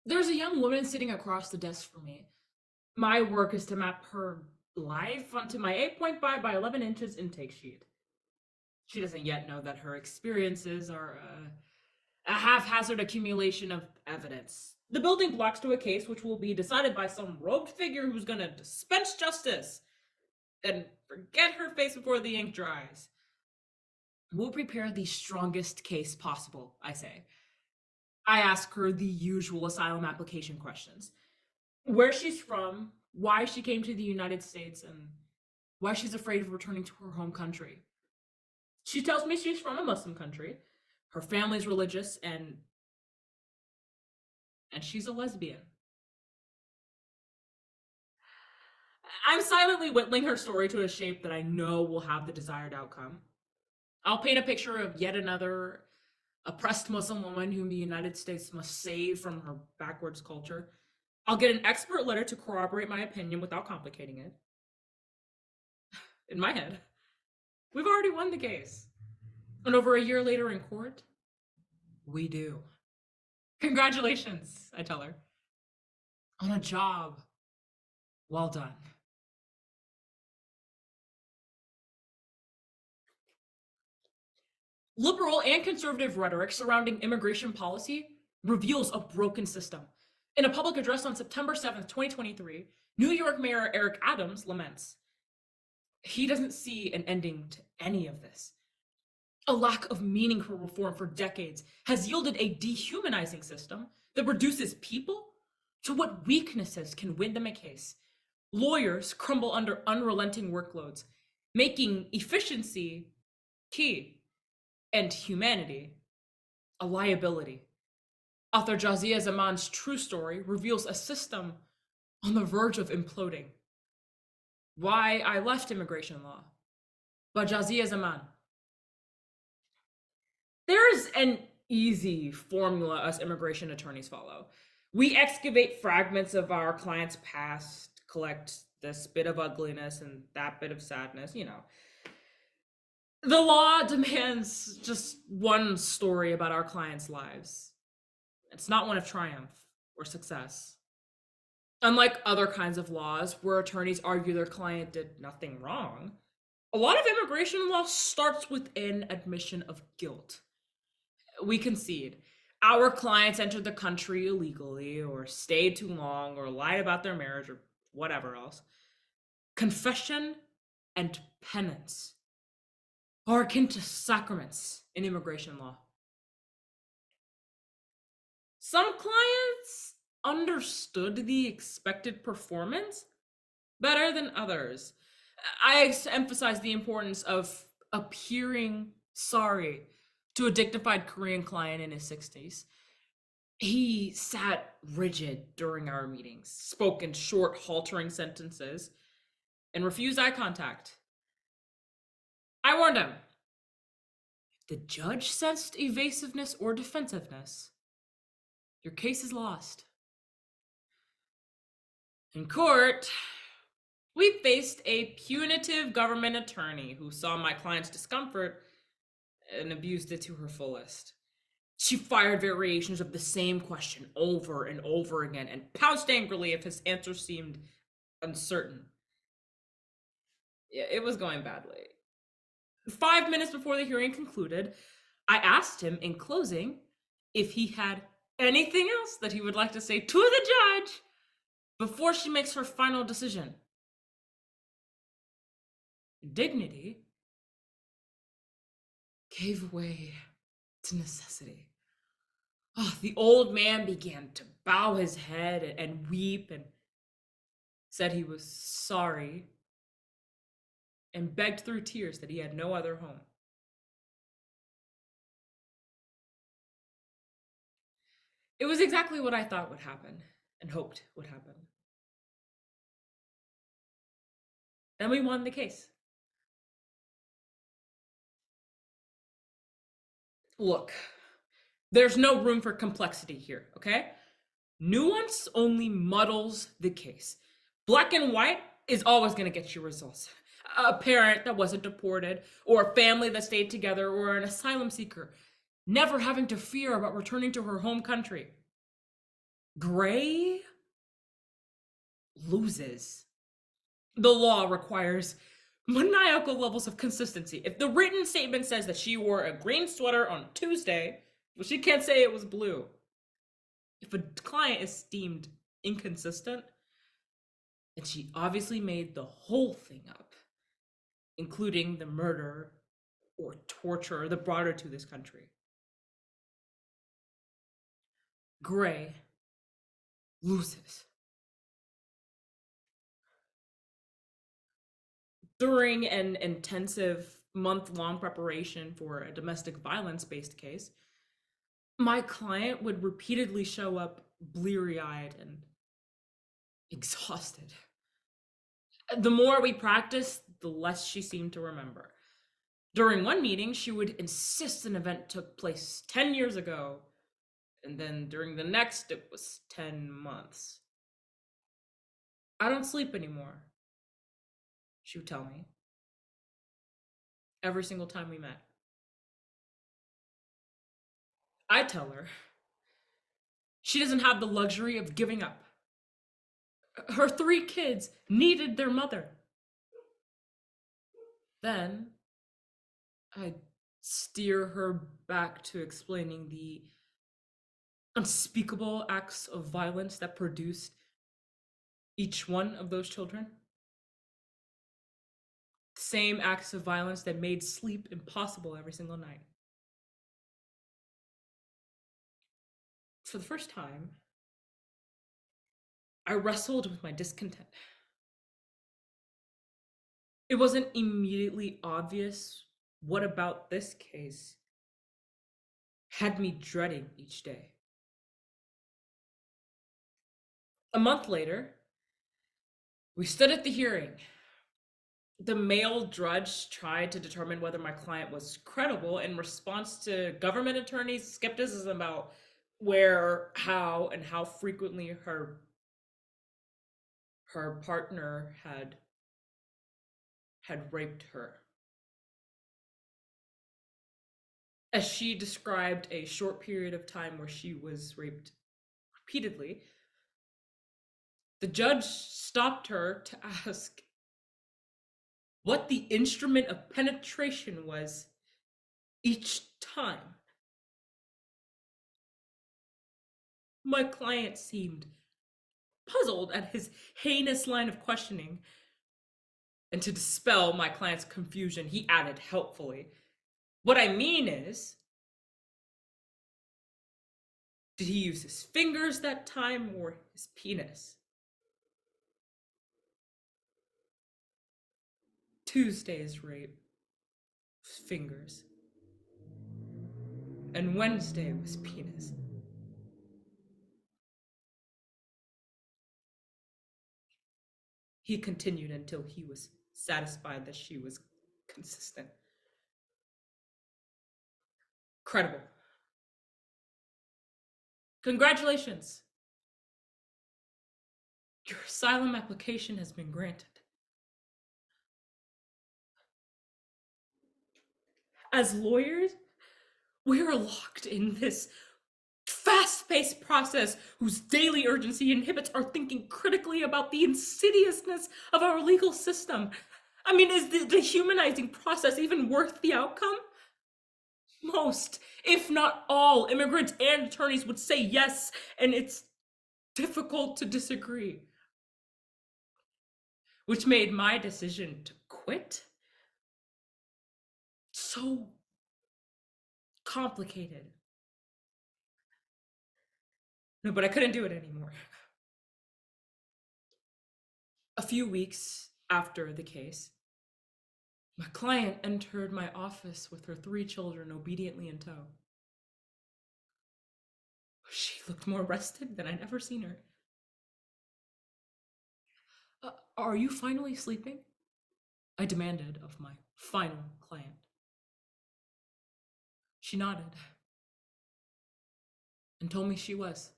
There's a young woman sitting across the desk from me. My work is to map her life onto my 8.5 by 11 inches intake sheet. She doesn't yet know that her experiences are a haphazard accumulation of evidence. The building blocks to a case which will be decided by some robed figure who's gonna dispense justice and forget her face before the ink dries. We'll prepare the strongest case possible, I say. I ask her the usual asylum application questions: where she's from, why she came to the United States, and why she's afraid of returning to her home country. She tells me she's from a Muslim country, her family's religious, and she's a lesbian. I'm silently whittling her story to a shape that I know will have the desired outcome. I'll paint a picture of yet another oppressed Muslim woman whom the United States must save from her backwards culture. I'll get an expert letter to corroborate my opinion without complicating it. In my head, we've already won the case. And over a year later in court, we do. Congratulations, I tell her, on a job well done. Liberal and conservative rhetoric surrounding immigration policy reveals a broken system. In a public address on September 7th, 2023, New York Mayor Eric Adams laments he doesn't see an ending to any of this. A lack of meaningful reform for decades has yielded a dehumanizing system that reduces people to what weaknesses can win them a case. Lawyers crumble under unrelenting workloads, making efficiency key and humanity a liability. Author Jazia Zaman's true story reveals a system on the verge of imploding. Why I left immigration law by Jazia Zaman. There's an easy formula us immigration attorneys follow. We excavate fragments of our client's past, collect this bit of ugliness and that bit of sadness, you know. The law demands just one story about our clients' lives. It's not one of triumph or success. Unlike other kinds of laws where attorneys argue their client did nothing wrong, a lot of immigration law starts with an admission of guilt. We concede our clients entered the country illegally or stayed too long or lied about their marriage or whatever else. Confession and penance are akin to sacraments in immigration law. Some clients understood the expected performance better than others. I emphasize the importance of appearing sorry to a dignified Korean client in his 60s. He sat rigid during our meetings, spoke in short, halting sentences, and refused eye contact. I warned him. If the judge sensed evasiveness or defensiveness, your case is lost. In court, we faced a punitive government attorney who saw my client's discomfort and abused it to her fullest. She fired variations of the same question over and over again and pounced angrily if his answer seemed uncertain. Yeah, it was going badly. 5 minutes before the hearing concluded, I asked him in closing if he had anything else that he would like to say to the judge before she makes her final decision. Dignity gave way to necessity. Oh, the old man began to bow his head and weep and said he was sorry and begged through tears that he had no other home. It was exactly what I thought would happen and hoped would happen. Then we won the case. Look, there's no room for complexity here, okay? Nuance only muddles the case. Black and white is always going to get you results. A parent that wasn't deported, or a family that stayed together, or an asylum seeker never having to fear about returning to her home country. Gray loses. The law requires maniacal levels of consistency. If the written statement says that she wore a green sweater on Tuesday, well, she can't say it was blue. If a client is deemed inconsistent, then she obviously made the whole thing up, including the murder or torture that brought her to this country. Gray loses. During an intensive month-long preparation for a domestic violence-based case, my client would repeatedly show up bleary-eyed and exhausted. The more we practiced, the less she seemed to remember. During one meeting, she would insist an event took place 10 years ago, and then during the next, it was 10 months. I don't sleep anymore, she would tell me, every single time we met. I tell her she doesn't have the luxury of giving up. Her 3 kids needed their mother. Then I steer her back to explaining the unspeakable acts of violence that produced each one of those children. Same acts of violence that made sleep impossible every single night. For the first time, I wrestled with my discontent. It wasn't immediately obvious what about this case had me dreading each day. A month later, we stood at the hearing. The male judge tried to determine whether my client was credible in response to government attorneys' skepticism about where, how, and how frequently her partner had raped her. As she described a short period of time where she was raped repeatedly, the judge stopped her to ask what the instrument of penetration was each time. My client seemed puzzled at his heinous line of questioning. And to dispel my client's confusion, he added helpfully, "What I mean is, did he use his fingers that time or his penis?" Tuesday's rape was fingers, and Wednesday was penis. He continued until he was satisfied that she was consistent. Credible. Congratulations. Your asylum application has been granted. As lawyers, we are locked in this fast-paced process whose daily urgency inhibits our thinking critically about the insidiousness of our legal system. I mean, is the dehumanizing process even worth the outcome? Most, if not all, immigrants and attorneys would say yes, and it's difficult to disagree. Which made my decision to quit so complicated. No, but I couldn't do it anymore. A few weeks after the case, my client entered my office with her 3 children obediently in tow. She looked more rested than I'd ever seen her. Are you finally sleeping? I demanded of my final client. She nodded and told me she was.